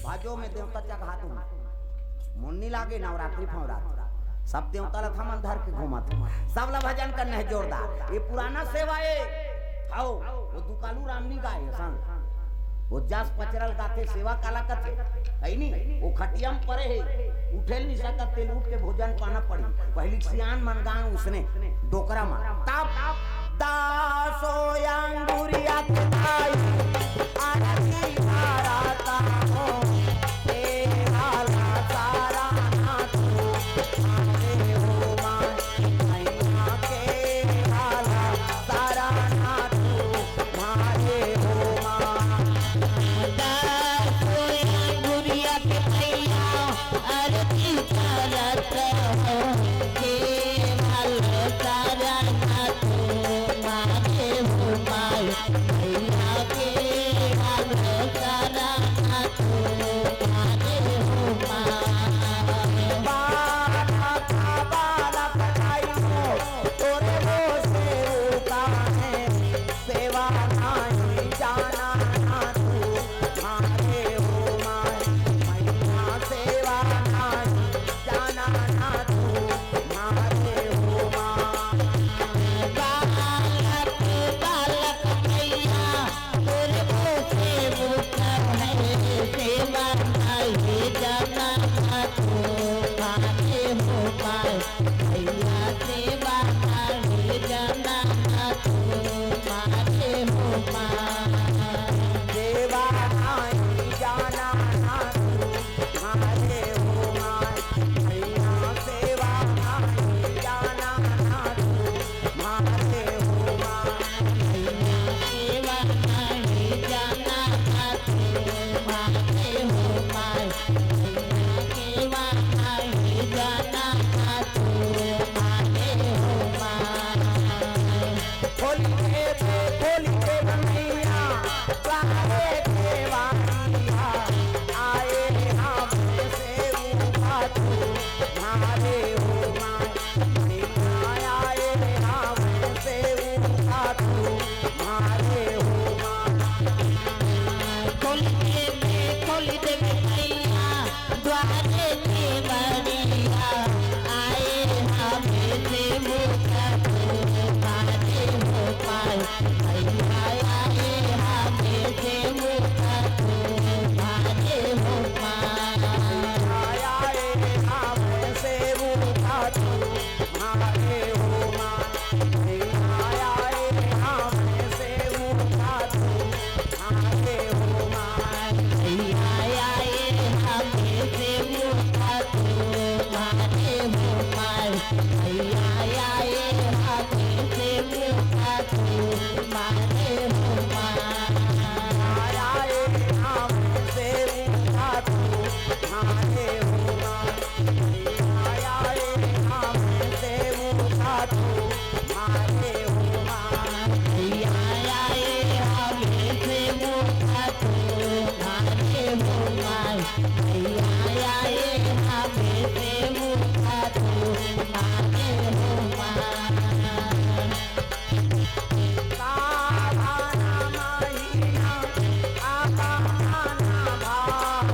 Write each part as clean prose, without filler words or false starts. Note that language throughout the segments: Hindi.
भाजो में देवता चघातू मुन्नी लागे नवरात्रि फवरात्रि सब देवता ला थमन धर के घूमत सब ला भजन करने है जोरदार। ये पुराना सेवा है आओ वो दुकालू रामनी गाए संग वो जास पचरल गाते सेवा काला करते है नी वो खटियम परे है उठेल नहीं सकत तेल उठ के भोजन पाना पड़ी पहली सियान मनगांग उसने डोकरा में ताप दासो अंगुरिया के भाई आरती आराता हो तेरा ला सारा ना तू आरे हो मान मैया के हाला सारा ना तू मारे हो मान दासो अंगुरिया के भैया आरती आराता हो तेरा ला सारा ना तू मारे हो मान मैया के हाला सारा ना तू मारे हो मान बाला का बाला कटाई हो तोरे वो सेवका है सेवा नहीं जाना ना तू मारे हो मान मैया सेवा नहीं जाना ना तू मारे हो मान बालक बालक भैया तोरे वो सेवका है सेवा नहीं जाना ना तू मारे हो मान भैया सेवा नहीं जाना ना तू मारे हो मान सेवा नहीं जाना ना तू मारे हो मान मैया सेवा नहीं जाना ना तू मारे हो मान सेवा नहीं जाना ना तू मारे हो मान सेवा नहीं जाना ना तू मारे हो मान खोली के बनैया सारे देवानिया आए हम से उठा तू मारे हो मान मैया आए हम से उठा तू मारे हो मान खोल दे भैया द्वारे के बनिया आए हमें से मुका तू मारे हो पाए भैया आए हमें से मुका तू मारे हो पाए आए हम से उठा तू मारे हो मान मैया आए हम से उठा तू मारे हो मान भैया आए हमें से मुका तू मारे हो पाए भैया आए हमें से मुका तू मारे हो पाए आए हम से उठा तू मारे हो मान मैया आए हम से उठा तू मारे हो मान भैया आए हमें से मुका तू मारे हो मान भैया आए हमें से मुका तू मारे हो मान सावना महीना आबाना भाव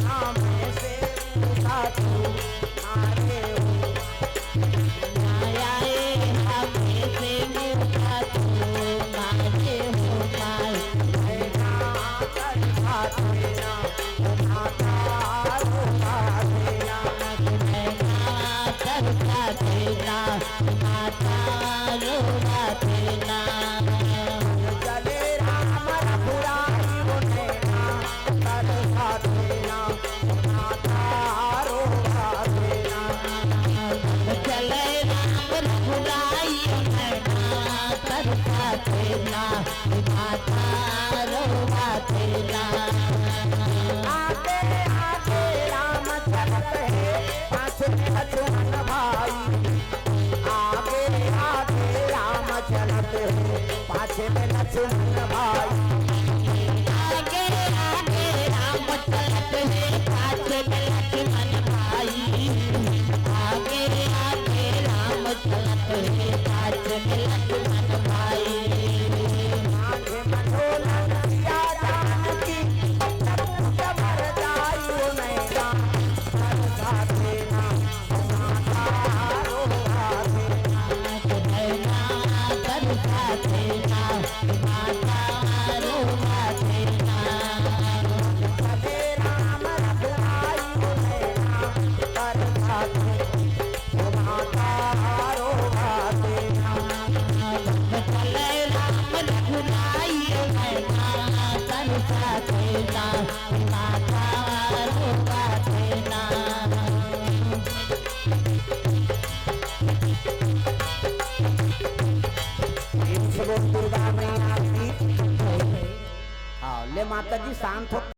हमें से उठा तू मारे हो आए हमें से मुका तू मारे हो मान मैना करवा देना माता रुका देना करता देना माता रोना देना चले राम रघुराई उठेना करवा देना माता रुका देना चले राम रघुराई करता देना माता रोना देना आगे आगे राम चलत है पाछे लक्ष्मण भाई आगे आगे राम चलत है पाछे में लक्ष्मण भाई आगे आगे राम चलत है पाछे में लक्ष्मण भाई आगे आगे राम चलत है पाछे में लक्ष्मण भाई आगे में ढोलक माता जी शांत हो